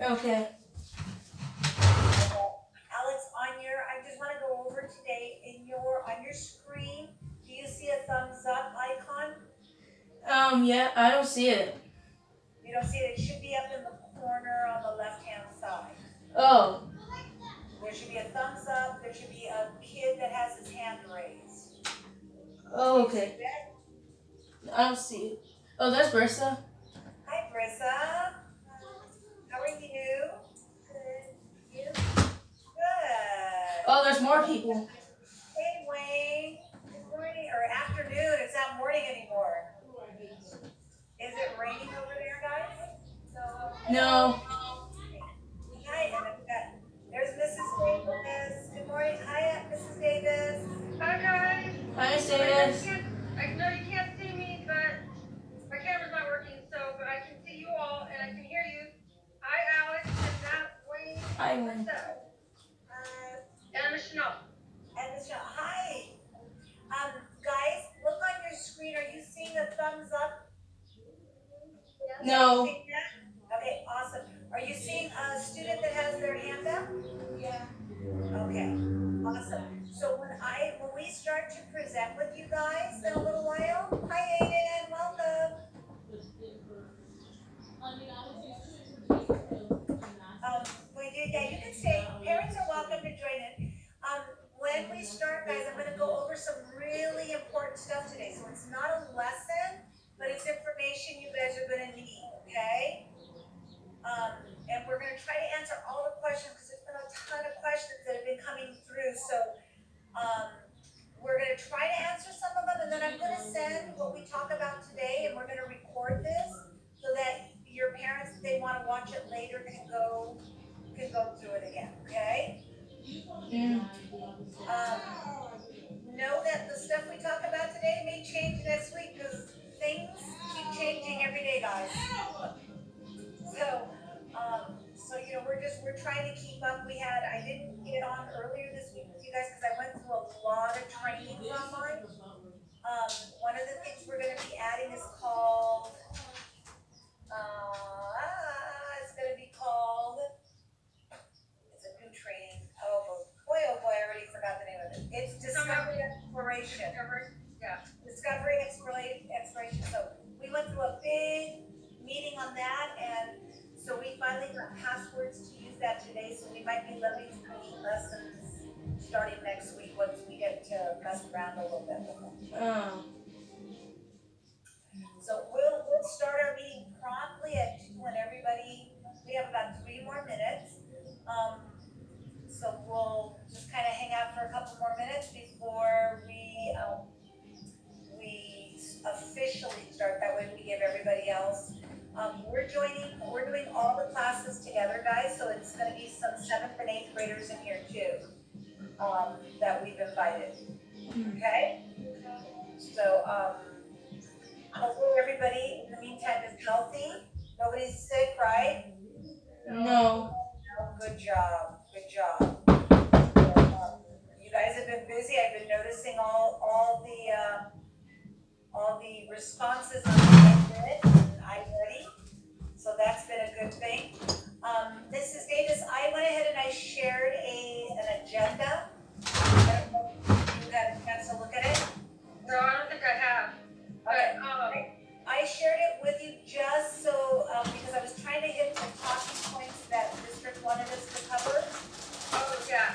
Okay. Alex, I just want to go over today on your screen. Do you see a thumbs up icon? Yeah, I don't see it. You don't see it. It should be up in the corner on the left hand side. Oh. There should be a thumbs up. There should be a kid that has his hand raised. Oh, You see okay. that? I don't see it. Oh, that's Brissa. Hi, Brissa. How are you? Good. You? Oh, Good. there's more people. Hey, Wayne. Good morning or afternoon. It's not morning anymore. Is it raining over there, guys? Hello. No. Hi, and there's Mrs. Davis. Good morning. Hi, Mrs. Davis. Hi guys. Hi, I Davis. can't. I know you can't see me, but my camera's not working. But I can see you all and I can hear you. Hi Alex and Matt, Wayne, Hi, and Wayne. Marcel, and Michelle. And Michelle. Hi. Guys, look on your screen. Are you seeing a thumbs up? No. Seeing that? Okay, awesome. Are you seeing a student that has their hand up? Yeah. Okay, awesome. So when we start to present with you guys in a little while, hi Aiden, welcome. Yeah, you can stay. Parents are welcome to join in. When we start, guys, I'm going to go over some really important stuff today. So it's not a lesson, but it's information you guys are going to need. Okay. And we're going to try to answer all the questions because there's been a ton of questions that have been coming through. So we're going to try to answer some of them, and then I'm going to send what we talk about today, and we're going to record this so that your parents, if they want to watch it later, can go through it again. Okay. Know that the stuff we talk about today may change next week because things keep changing every day, guys. So we're trying to keep up. I didn't get on earlier this week with you guys because I went through a lot of trainings online. One of the things we're going to be adding is called. It's going to be called. It's a new training. Oh boy! I already forgot the name of it. It's Discovery Exploration. Discovery Exploration. So we went through a big meeting on that, and so we finally got passwords to use that today. So we might be learning some neat lessons starting next week once we get to mess around a little bit with them. Oh. So we'll start our meeting promptly at 2 when everybody. We have about 3 more minutes. So we'll just kind of hang out for a couple more minutes before we officially start. That way we give everybody else. We're doing all the classes together, guys. So it's going to be some 7th and 8th graders in here too that we've invited. Okay. So hopefully everybody in the meantime is healthy. Nobody's sick, right? No. Good job. You guys have been busy. I've been noticing all the responses on iReady. So that's been a good thing. Mrs. Davis, I went ahead and I shared an agenda. I don't know if you got a chance to look at it. No, I don't think I have. Okay. But I shared it with you just so because I was trying to hit the talking points that district wanted us to cover. oh yeah.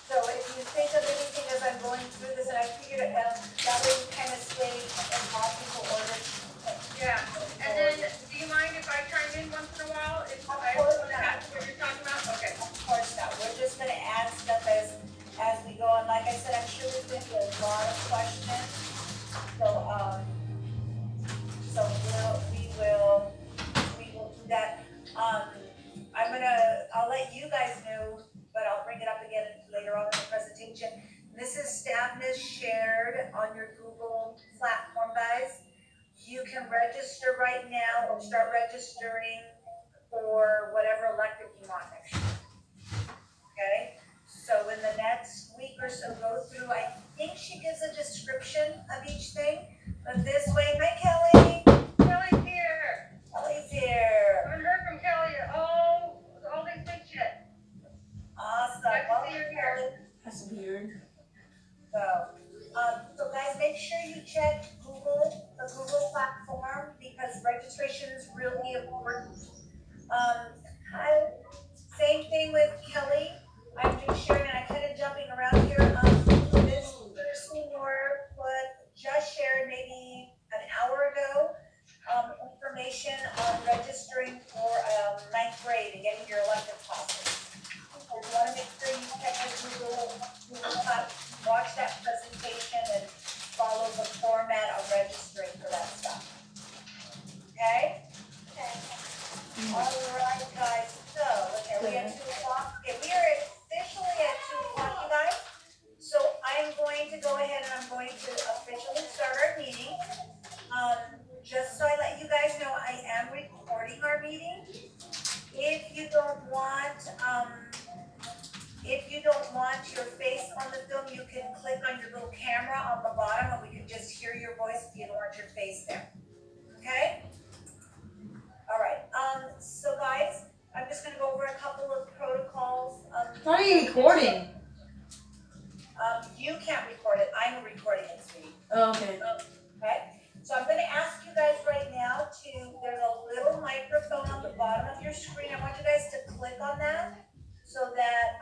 So if you think of anything as I'm going through this, and I figured that way you kind of stay in logical order. Yeah. And then, do you mind if I chime in once in a while? If I want to ask what you're talking about? Okay. Of course not. We're just going to add stuff as we go. And like I said, I'm sure there's going to be a lot of questions. So we will do that. I'll let you guys know, but I'll bring it up again later on in the presentation. Mrs. Stavnis shared on your Google platform, guys. You can register right now or start registering for whatever elective you want next year. Okay? So in the next week or so, go through, I think she gives a description of each thing. But this way, hi Kelly. Kelly's here. Kelly's here. I haven't heard from Kelly at all forward. Same thing with Kelly. I'm just sharing, and I'm kind of jumping around here. This person just shared maybe an hour ago, information on registering for, ninth grade and getting your elective classes. So you wanna make sure you check your Google Class, watch that presentation and follow the format of registering for that stuff. Okay? All right, guys, so, okay, we at 2:00, okay, we are officially at 2:00, you guys. So I'm going to go ahead and I'm going to officially start our meeting. Just so I let you guys know, I am recording our meeting. If you don't want your face on the film, you can click on your little camera on the bottom and we can just hear your voice if you don't want your face there. Okay? All right, so guys, I'm just gonna go over a couple of protocols. How are you recording? You can't record it, I'm recording it, sweetie. Oh, okay. Okay, so I'm gonna ask you guys right now there's a little microphone on the bottom of your screen. I want you guys to click on that so that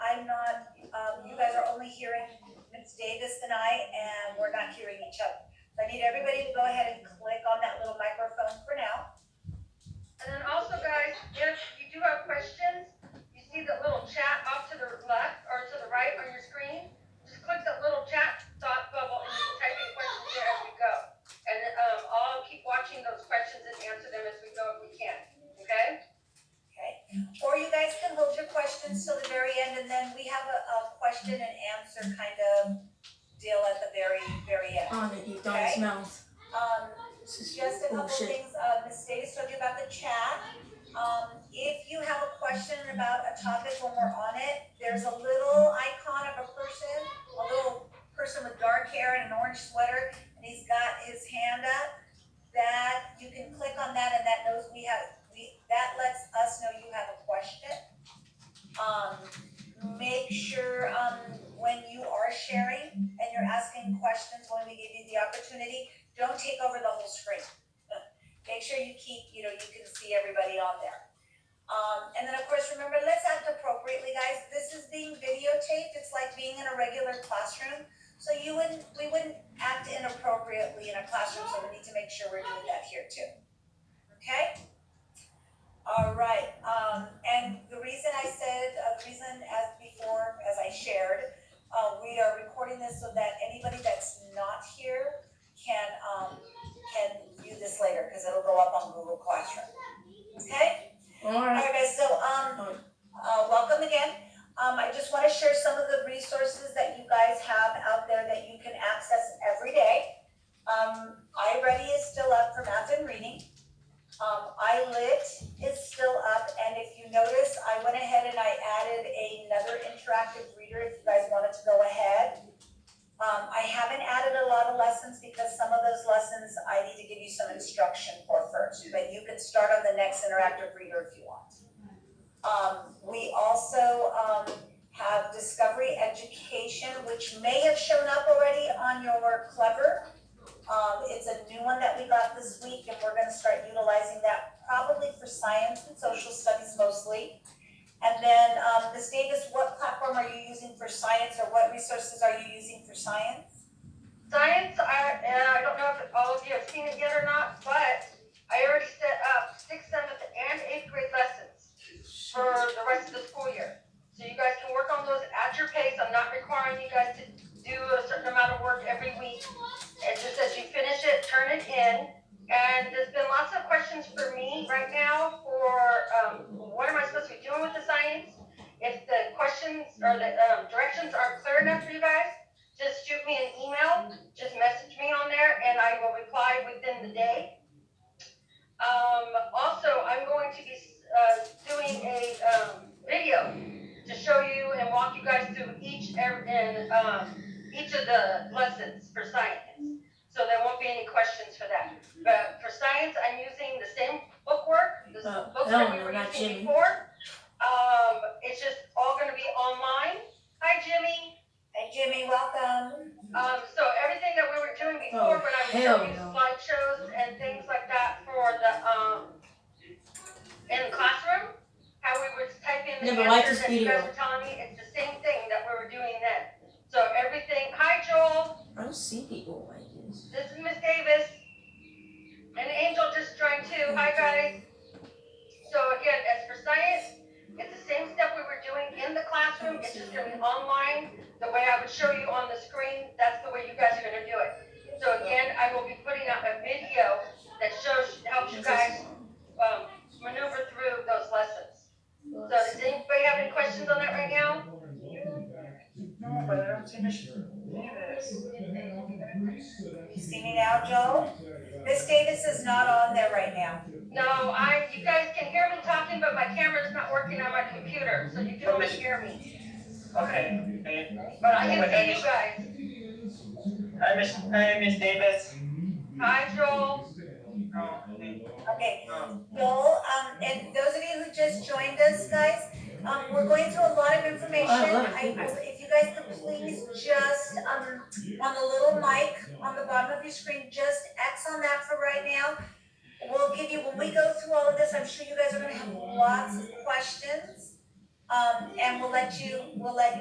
you guys are only hearing Ms. Davis and I, and we're not hearing each other. So I need everybody to go ahead and click on that little microphone for now. And then also, guys, if you do have questions, you see the little chat off to the left or to the right on your screen. Just click that little chat thought bubble and you can type in questions there as we go. And I'll keep watching those questions and answer them as we go if we can. Okay? Okay, or you guys can hold your questions till the very end, and then we have a question and answer kind of deal at the very, very end. On it, you don't smell. Just a couple things, Ms. Davis told you about the chat. If you have a question about a topic when we're on it, there's a little icon of a little person with dark hair and an orange sweater, and he's got his hand up. That you can click on that, and that that lets us know you have a question. Make sure when you are sharing and you're asking questions when we give you the opportunity, don't take over the whole screen. Make sure you keep, you can see everybody on there. And then of course, remember, let's act appropriately, guys. This is being videotaped. It's like being in a regular classroom. So we wouldn't act inappropriately in a classroom, so we need to make sure we're doing that here too. Okay? All right, and the reason as before, as I shared, we are recording this so that anybody that's not here can view this later, because it'll go up on Google Classroom. Okay? All right, guys, so welcome again. I just want to share some of the resources that you guys have out there that you can access every day. iReady is still up for math and reading. iLit is still up, and if you notice, I went ahead and I added another interactive reader if you guys wanted to go ahead. I haven't added a lot of lessons because some of those lessons I need to give you some instruction for first, but you can start on the next interactive reader if you want. We also have Discovery Education, which may have shown up already on your Clever. It's a new one that we got this week, and we're gonna start utilizing that probably for science and social studies mostly. And then, Ms. Davis, what platform are you using for science, or what resources are you using for science? Science, I don't know if all of you have seen it yet or not, but I already set up 6th, 7th, and 8th grade lessons for the rest of the school year. So you guys can work on those at your pace. I'm not requiring you guys to do a certain amount of work every week. It just says you finish it, turn it in. And there's been lots of questions for me right now for what am I supposed to be doing with the science? If the questions or the directions aren't clear enough for you guys, just shoot me an email, just message me on there, and I will reply within the day. Also, I'm going to be doing a video to show you and walk you guys through each of the lessons for science. So there won't be any questions for that. But for science, I'm using the same bookwork, the books that we were using before. It's just all going to be online. Hi, Jimmy. Hey, Jimmy, welcome. So everything that we were doing before, when I was showing you slideshows and things like that for the in the classroom, how we would type in the Yeah, but like answers this that you guys video. were telling me, it's the same thing that we were doing then. So everything, hi Joel, I don't see people like this. this is Miss Davis, and Angel just joined too, hi guys. So again, as for science, it's the same stuff we were doing in the classroom, it's just gonna be online. The way I would show you on the screen, that's the way you guys are gonna do it. So again, I will be putting out a video that helps you guys maneuver through those lessons. So does anybody have any questions on that right now? No, but I don't see Miss Davis. You see me now, Joel? Miss Davis is not on there right now. No, you guys can hear me talking, but my camera's not working on my computer, so you can only hear me. Okay. But I can see you guys. Hi, Miss Davis. Hi, Joel. Okay, Joel, and those of you who just joined us, guys, we're going through a lot of information. If you guys could please just, on the little mic on the bottom of your screen, just X on that for right now. We'll give you, when we go through all of this, I'm sure you guys are gonna have lots of questions. And we'll let you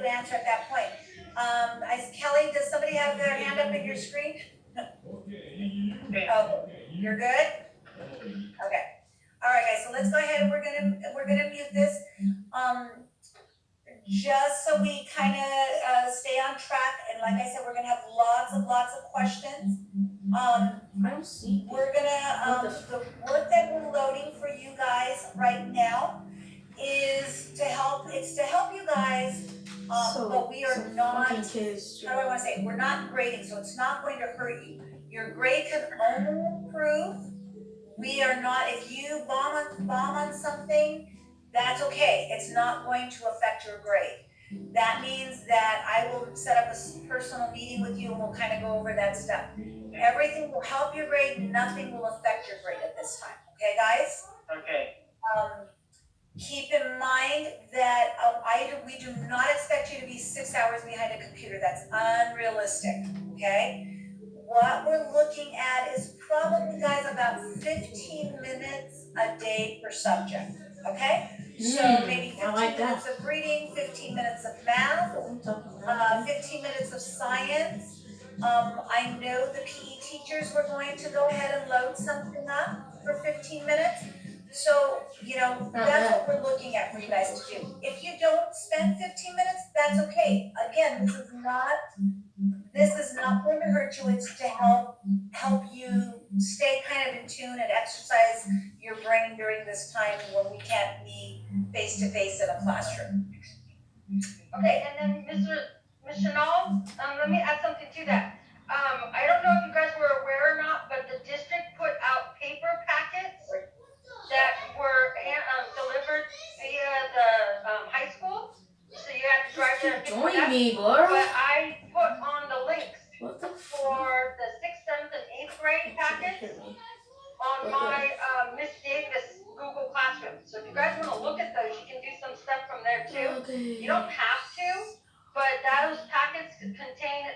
answer at that point. Kelly, does somebody have their hand up in your screen? Oh, you're good? Okay. All right, guys, so let's go ahead and we're gonna mute this. Just so we kind of stay on track, and like I said, we're gonna have lots of questions. I don't see people. We're gonna, the work that we're loading for you guys right now is to help you guys, but we are not, how kids. do I wanna say it? We're not grading, so it's not going to hurt you. Your grade can only improve. We are not, if you bomb on something, that's okay. It's not going to affect your grade. That means that I will set up a personal meeting with you and we'll kind of go over that stuff. Everything will help your grade, nothing will affect your grade at this time. Okay, guys? Okay. Keep in mind that we do not expect you to be 6 hours behind a computer. That's unrealistic, okay? What we're looking at is probably, guys, about 15 minutes a day per subject, okay? So maybe 15 minutes of reading, 15 minutes of math, 15 minutes of science. I know the PE teachers were going to go ahead and load something up for 15 minutes. So, that's what we're looking at for you guys to do. If you don't spend 15 minutes, that's okay. Again, this is not going to hurt you. It's to help you stay kind of in tune and exercise your brain during this time when we can't be face to face in a classroom. Okay, and then Ms. Chanel, let me add something to that. I don't know if you guys were aware or not, but the district put out paper packets that were delivered via the high school. So you had to drive there and pick one up. Join me, boy. But I put on the links What the for the 6th, 7th, and 8th grade packets on my Miss Davis Google Classroom. So if you guys want to look at those, you can do some stuff from there too. Okay. You don't have to, but those packets contain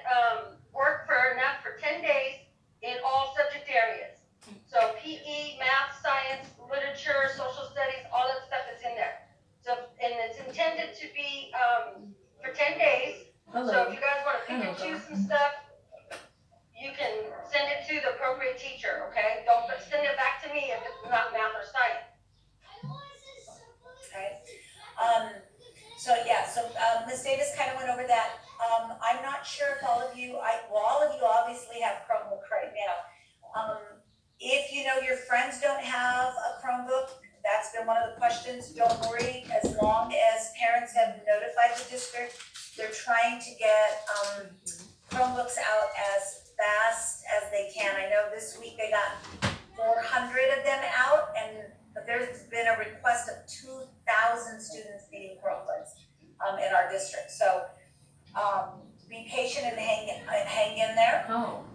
work for 10 days in all subject areas. So PE, math, science, literature, social studies, all that stuff is in there. So, and it's intended to be for 10 days. Hello. So if you guys want to pick and choose some stuff, you can send it to the appropriate teacher, okay? Don't send it back to me if it's not math or science. Okay. So Ms. Davis kind of went over that. I'm not sure if all of you obviously have Chromebook right now. If your friends don't have a Chromebook, that's been one of the questions. Don't worry, as long as parents have notified the district, they're trying to get Chromebooks out as fast as they can. I know this week they got 400 of them out, but there's been a request of 2,000 students needing Chromebooks in our district. So be patient and hang in there. Oh.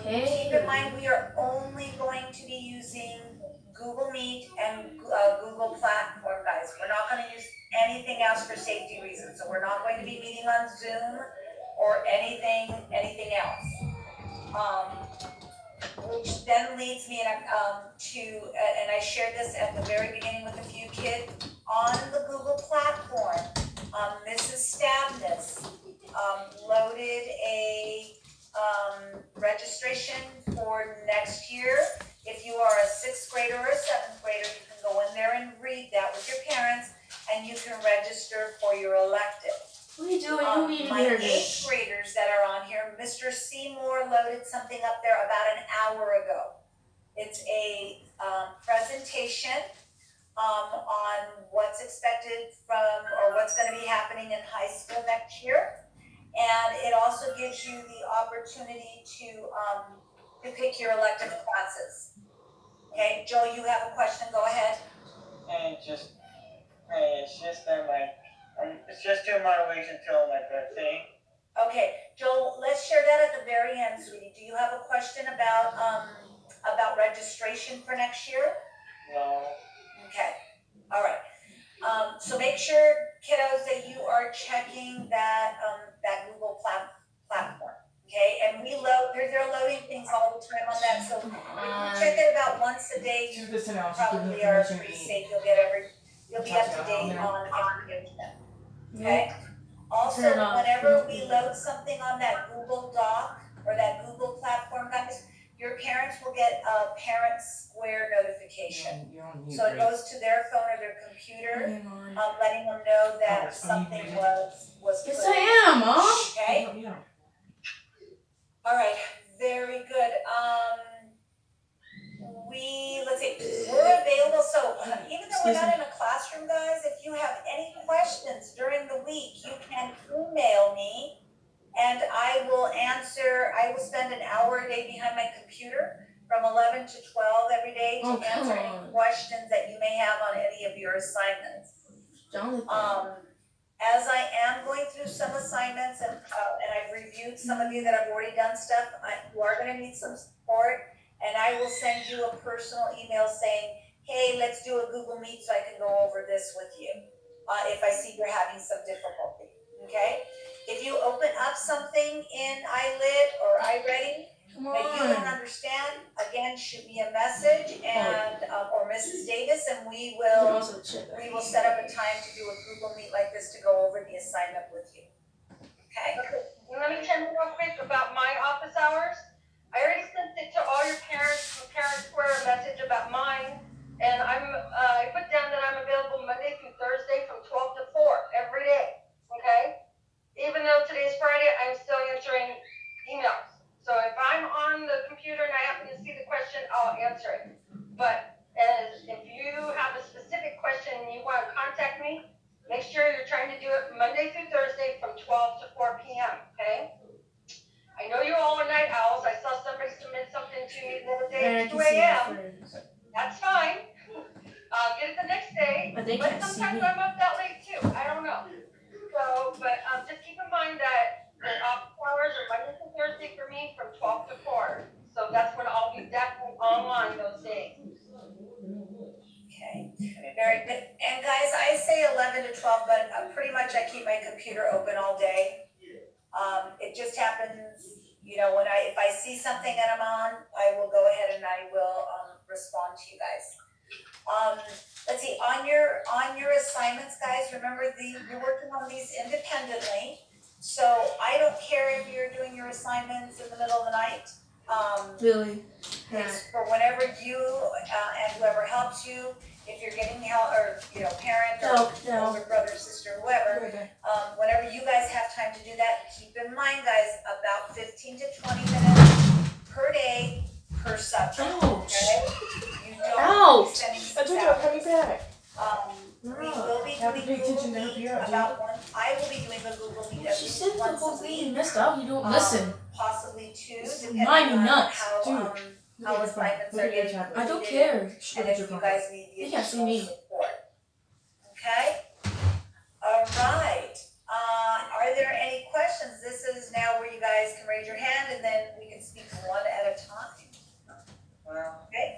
Keep in mind, we are only going to be using Google Meet and Google Platform, guys. We're not going to use anything else for safety reasons. So we're not going to be meeting on Zoom or anything else. Which then leads me to, and I shared this at the very beginning with a few out with your parents and you can register for your elective. What are you doing? You need to My hear 8th this. graders that are on here, Mr. Seymour loaded something up there about an hour ago. It's a presentation on what's expected from, or what's gonna be happening in high school next year. And it also gives you the opportunity to pick your elective classes. Okay, Joe, you have a question, go ahead. And it's just that it's just 2 more weeks until my birthday. Okay, Joel, let's share that at the very end, sweetie. Do you have a question about registration for next year? No. Okay, all right. So make sure, kiddos, that you are checking that Google platform, okay? And they're loading things all the time on that, so check it about once a day. You probably are pretty safe. You'll be up to date on the internet, okay? Also, Turn off. whenever we load something on that Google Doc or that Google platform, guys, your parents will get a Parent Square notification. So it goes to their phone or their computer, Hang on. letting them know that something was put Yes, in. I am, Mom. Okay? All right, very good. Let's see, we're available, so even though we're not in a classroom, guys, if you have any questions during the week, you can email me and I will spend an hour a day behind my computer from 11 to 12 every day to Oh, come answer any on. questions that you may have on any of your assignments. Jonathan. As I am going through some assignments and I've reviewed some of you that have already done stuff, you are gonna need some support. And I will send you a personal email saying, hey, let's do a Google Meet so I can go over this with you, if I see you're having some difficulty, okay? If you open up something in iLit or iReady Come that you don't on. understand, again, shoot me a message and, or Mrs. Davis, and we You can will also check. set up a time to do a Google Meet like this to go over the assignment with you, okay? Okay, let me tell you real quick about my office hours. I already sent it to all your parents, from Parent Square, a message about mine. And I put down that I'm available Monday through Thursday from 12 to 4 every day, okay? Even though today's Friday, I'm still answering emails. So if I'm on the computer and I happen to see the question, I'll answer it. But if you have a specific question and you want to contact me, make sure you're trying to do it Monday through Thursday from 12 to 4 p.m., okay? I know you're all night owls. I saw somebody submit something to me the other day And I at can 2 see my a.m. friends. That's fine. I'll get it the next day. But they But can't see sometimes me. I'm up that late too. I don't know. So, but just keep in mind that the office hours are Monday to Thursday for me from 12 to 4. So that's when I'll be definitely online those days. Okay, very good. And guys, I say 11 to 12, but pretty much I keep my computer open all day. It just happens, you know, if I see something and I'm on, I will go ahead and I will respond to you guys. Let's see, on your assignments, guys, remember you're working on these independently. So I don't care if you're doing your assignments in the middle of the night. Billy. It's for whenever you and whoever helps you, if you're getting help, or, you know, parent or No. older brother, sister, whoever, whenever you guys have time to do that, keep in mind, guys, about 15 to 20 minutes per day, per subject, Ouch. okay? You don't Ouch. be spending I 6 told you I'd hours. come back. We will be Have to doing pay Google attention to help Meet you out, about I will be doing a Google Meet at She least said the once whole a thing. You week. messed up. You don't listen. Possibly 2, This is depending driving me on nuts. how, Look how at your phone. assignments Look are at your getting tablet. I don't completed, care. and Look if at your you phone. guys need the They can't see additional me. support. Okay? Alright, are there any questions? This is now where you guys can raise your hand and then we can speak one at a time. Well, Okay,